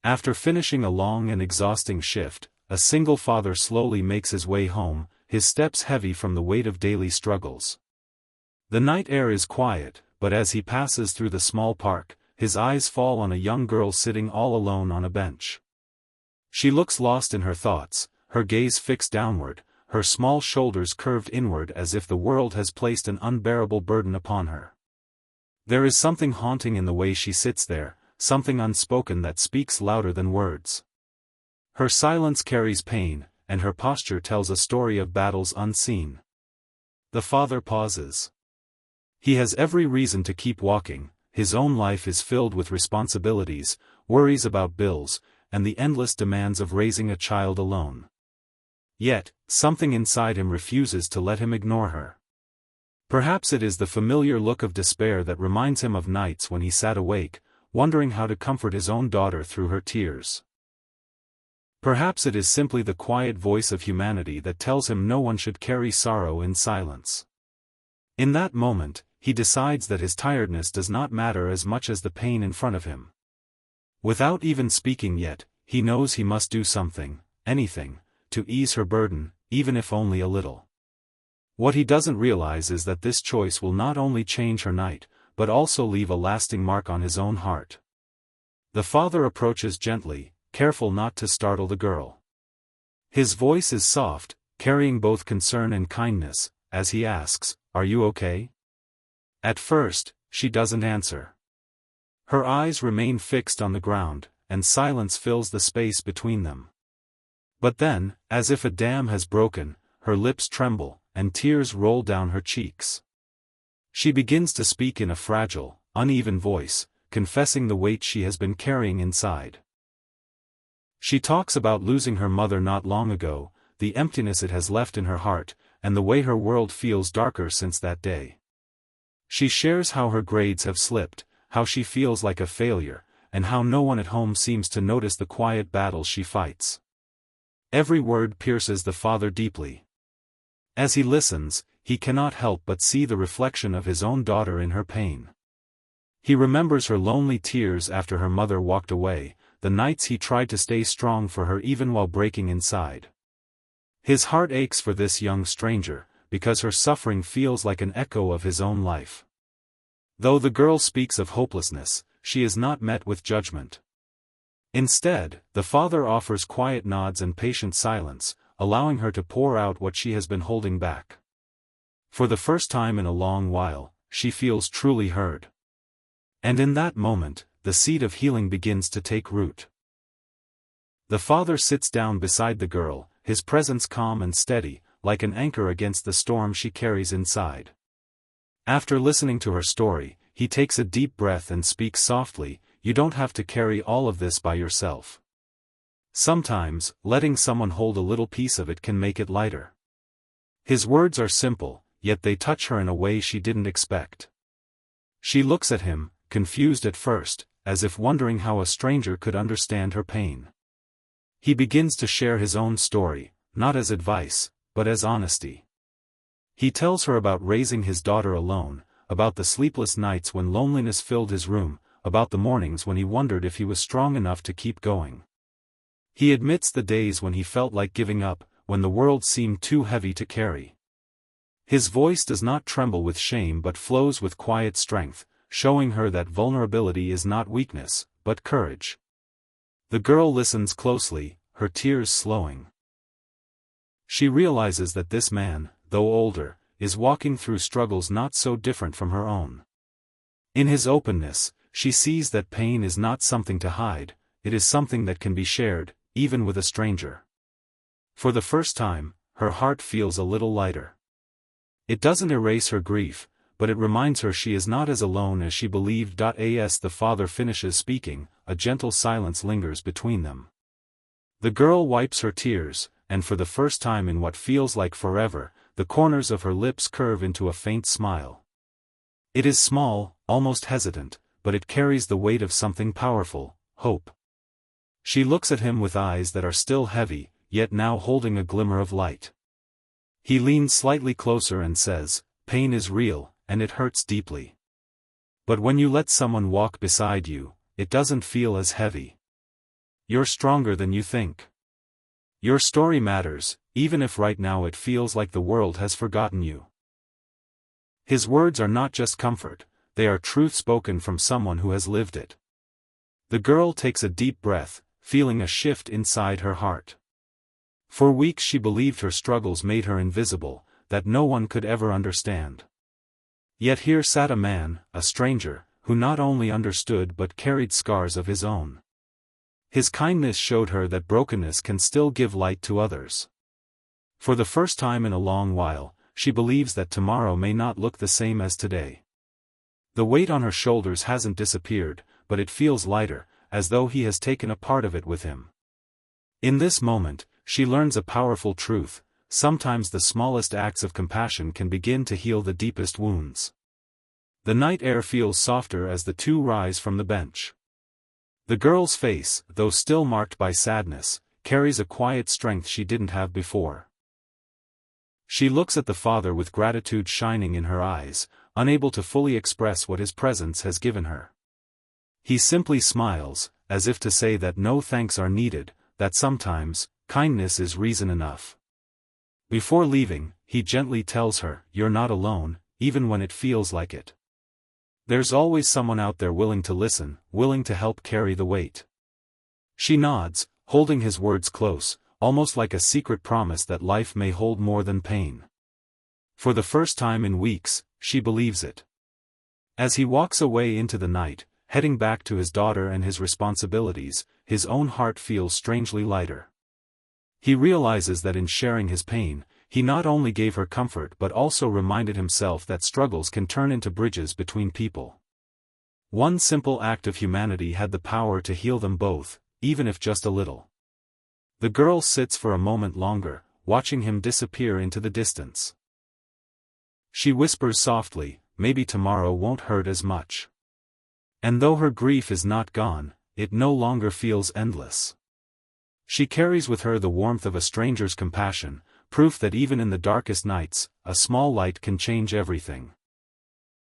After finishing a long and exhausting shift, a single father slowly makes his way home, his steps heavy from the weight of daily struggles. The night air is quiet, but as he passes through the small park, his eyes fall on a young girl sitting all alone on a bench. She looks lost in her thoughts, her gaze fixed downward, her small shoulders curved inward as if the world has placed an unbearable burden upon her. There is something haunting in the way she sits there, something unspoken that speaks louder than words. Her silence carries pain, and her posture tells a story of battles unseen. The father pauses. He has every reason to keep walking. His own life is filled with responsibilities, worries about bills, and the endless demands of raising a child alone. Yet, something inside him refuses to let him ignore her. Perhaps it is the familiar look of despair that reminds him of nights when he sat awake, wondering how to comfort his own daughter through her tears. Perhaps it is simply the quiet voice of humanity that tells him no one should carry sorrow in silence. In that moment, he decides that his tiredness does not matter as much as the pain in front of him. Without even speaking yet, he knows he must do something, anything, to ease her burden, even if only a little. What he doesn't realize is that this choice will not only change her night, but also leave a lasting mark on his own heart. The father approaches gently, careful not to startle the girl. His voice is soft, carrying both concern and kindness, as he asks, "Are you okay?" At first, she doesn't answer. Her eyes remain fixed on the ground, and silence fills the space between them. But then, as if a dam has broken, her lips tremble, and tears roll down her cheeks. She begins to speak in a fragile, uneven voice, confessing the weight she has been carrying inside. She talks about losing her mother not long ago, the emptiness it has left in her heart, and the way her world feels darker since that day. She shares how her grades have slipped, how she feels like a failure, and how no one at home seems to notice the quiet battles she fights. Every word pierces the father deeply. As he listens, he cannot help but see the reflection of his own daughter in her pain. He remembers her lonely tears after her mother walked away, the nights he tried to stay strong for her even while breaking inside. His heart aches for this young stranger, because her suffering feels like an echo of his own life. Though the girl speaks of hopelessness, she is not met with judgment. Instead, the father offers quiet nods and patient silence, allowing her to pour out what she has been holding back. For the first time in a long while, she feels truly heard. And in that moment, the seed of healing begins to take root. The father sits down beside the girl, his presence calm and steady, like an anchor against the storm she carries inside. After listening to her story, he takes a deep breath and speaks softly, "You don't have to carry all of this by yourself. Sometimes, letting someone hold a little piece of it can make it lighter." His words are simple, yet they touch her in a way she didn't expect. She looks at him, confused at first, as if wondering how a stranger could understand her pain. He begins to share his own story, not as advice, but as honesty. He tells her about raising his daughter alone, about the sleepless nights when loneliness filled his room, about the mornings when he wondered if he was strong enough to keep going. He admits the days when he felt like giving up, when the world seemed too heavy to carry. His voice does not tremble with shame but flows with quiet strength, showing her that vulnerability is not weakness, but courage. The girl listens closely, her tears slowing. She realizes that this man, though older, is walking through struggles not so different from her own. In his openness, she sees that pain is not something to hide, it is something that can be shared, even with a stranger. For the first time, her heart feels a little lighter. It doesn't erase her grief, but it reminds her she is not as alone as she believed. As the father finishes speaking, a gentle silence lingers between them. The girl wipes her tears, and for the first time in what feels like forever, the corners of her lips curve into a faint smile. It is small, almost hesitant, but it carries the weight of something powerful, hope. She looks at him with eyes that are still heavy, yet now holding a glimmer of light. He leans slightly closer and says, "Pain is real, and it hurts deeply. But when you let someone walk beside you, it doesn't feel as heavy." You're stronger than you think. Your story matters, even if right now it feels like the world has forgotten you. His words are not just comfort, they are truth spoken from someone who has lived it. The girl takes a deep breath, feeling a shift inside her heart. For weeks she believed her struggles made her invisible, that no one could ever understand. Yet here sat a man, a stranger, who not only understood but carried scars of his own. His kindness showed her that brokenness can still give light to others. For the first time in a long while, she believes that tomorrow may not look the same as today. The weight on her shoulders hasn't disappeared, but it feels lighter, as though he has taken a part of it with him. In this moment, she learns a powerful truth: sometimes the smallest acts of compassion can begin to heal the deepest wounds. The night air feels softer as the two rise from the bench. The girl's face, though still marked by sadness, carries a quiet strength she didn't have before. She looks at the father with gratitude shining in her eyes, unable to fully express what his presence has given her. He simply smiles, as if to say that no thanks are needed, that sometimes, kindness is reason enough. Before leaving, he gently tells her, "You're not alone, even when it feels like it. There's always someone out there willing to listen, willing to help carry the weight." She nods, holding his words close, almost like a secret promise that life may hold more than pain. For the first time in weeks, she believes it. As he walks away into the night, heading back to his daughter and his responsibilities, his own heart feels strangely lighter. He realizes that in sharing his pain, he not only gave her comfort but also reminded himself that struggles can turn into bridges between people. One simple act of humanity had the power to heal them both, even if just a little. The girl sits for a moment longer, watching him disappear into the distance. She whispers softly, "Maybe tomorrow won't hurt as much." And though her grief is not gone, it no longer feels endless. She carries with her the warmth of a stranger's compassion, proof that even in the darkest nights, a small light can change everything.